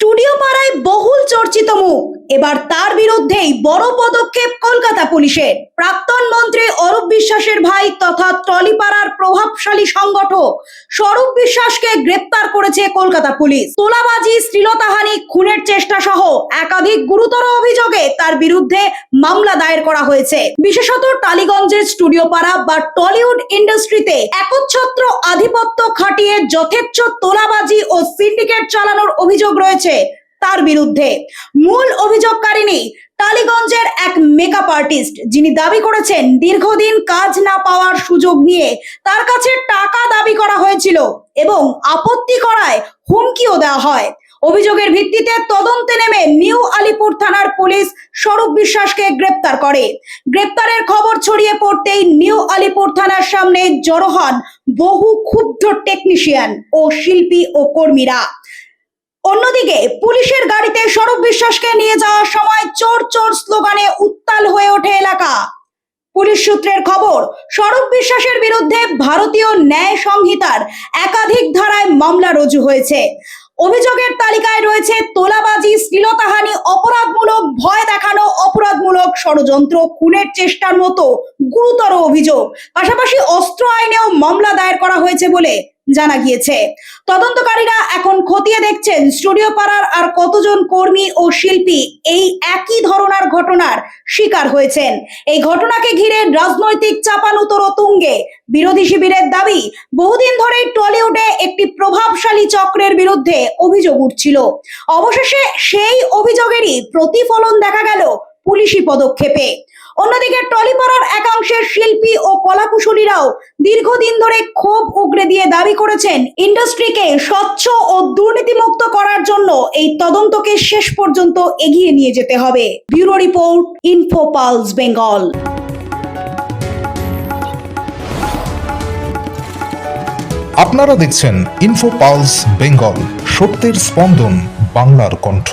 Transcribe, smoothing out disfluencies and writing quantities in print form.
Studio পাড়ায় বহুল চর্চিত মুখ, এবার তার বিরুদ্ধেই বড় পদক্ষেপ কলকাতা পুলিশের। প্রাক্তন মন্ত্রী অরূপ বিশ্বাসের ভাই তথা টলিপাড়ার প্রভাবশালী সংগঠক স্বরূপ বিশ্বাসকে গ্রেপ্তার করেছে কলকাতা পুলিশ। তোলাবাজি, শ্লীলতাহানি, খুনের চেষ্টা সহ একাধিক গুরুতর অভিযোগে তার বিরুদ্ধে মামলা দায়ের করা হয়েছে। বিশেষত টালিগঞ্জের স্টুডিও পাড়া বা টলিউড ইন্ডাস্ট্রিতে একচ্ছত্র আধিপত্য খাটিয়ে যথেচ্ছ তোলাবাজি ও সিন্ডিকেট চালানোর অভিযোগ রয়েছে তার বিরুদ্ধে। মূল অভিযোগকারিনী টালিগঞ্জের এক মেকআপ আর্টিস্ট, যিনি দাবি করেছেন দীর্ঘদিন কাজ না পাওয়ার সুযোগ নিয়ে তার কাছে টাকা দাবি করা হয়েছিল এবং আপত্তি করায় হুমকিও দেওয়া হয়। অভিযোগের ভিত্তিতে তদন্তে নেমে নিউ আলিপুর থানার পুলিশ স্বরূপ বিশ্বাসকে গ্রেপ্তার করে। গ্রেপ্তারের খবর ছড়িয়ে পড়তেই নিউ আলিপুর থানার সামনে জড়ো হন বহু ক্ষুব্ধ টেকনিশিয়ান ও শিল্পী ও কর্মীরা। অন্যদিকে পুলিশের গাড়িতে স্বরূপ বিশ্বাসকে নিয়ে যাওয়ার সময় চোর চোর স্লোগানে উত্তাল হয়ে ওঠে এলাকা। পুলিশ সূত্রের খবর, স্বরূপ বিশ্বাসের বিরুদ্ধে ভারতীয় ন্যায় সংহিতার একাধিক ধারায় মামলা রুজু হয়েছে। অভিযোগের তালিকায় রয়েছে তোলাবাজি, শ্লীলতাহানি, অপরাধমূলক ভয় দেখানো, অপরাধমূলক ষড়যন্ত্র, খুনের চেষ্টার মতো গুরুতর অভিযোগ। পাশাপাশি অস্ত্র আইনেও মামলা দায়ের করা হয়েছে বলে জানা গিয়েছে। তদন্তকারীরা এখন খতিয়ে দেখছেন স্টুডিও পাড়ার আর কতজন কর্মী ও শিল্পী এই একই ধরনের ঘটনার শিকার হয়েছেন। এই ঘটনাকে ঘিরে রাজনৈতিক চাপানুতোর তুঙ্গে। বিরোধী শিবিরের দাবি, বহুদিন ধরেই টলিউডে একটি প্রভাবশালী চক্রের বিরুদ্ধে অভিযোগ উঠছিল। অবশেষে সেই অভিযোগেরই প্রতিফলন দেখা গেল পুলিশি পদক্ষেপে। অন্যদিকে টলিপাড়ার একাংশের শিল্পী ও কলাকুশলীরাও দীর্ঘদিন ধরে ক্ষোভ উগরে দিয়ে দাবি করেছেন ইন্ডাস্ট্রিকে স্বচ্ছ ও দুর্নীতিমুক্ত করার জন্য এই তদন্তকে শেষ পর্যন্ত এগিয়ে নিয়ে যেতে হবে। Bureau report, info pulse Bengal. আপনারা দেখছেন ইনফো পালস বেঙ্গল, সত্যের স্পন্দন, বাংলার কণ্ঠ।